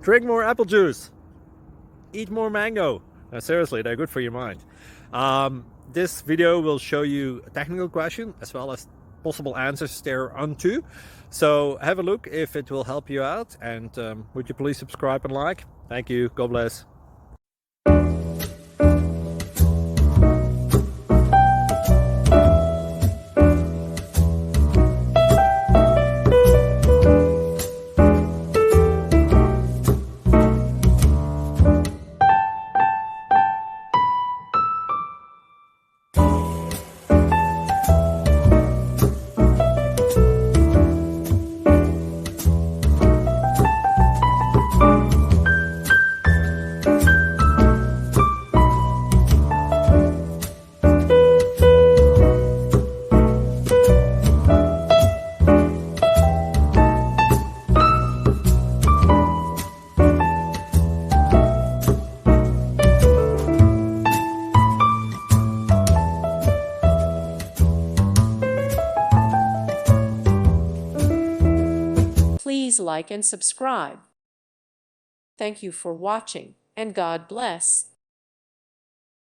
Drink more apple juice. Eat more mango. No, seriously, they're good for your mind. This video will show you a technical question as well as possible answers thereunto. So have a look if it will help you out, and would you please subscribe and like? Thank you. God bless. Please like and subscribe. Thank you for watching, and God bless.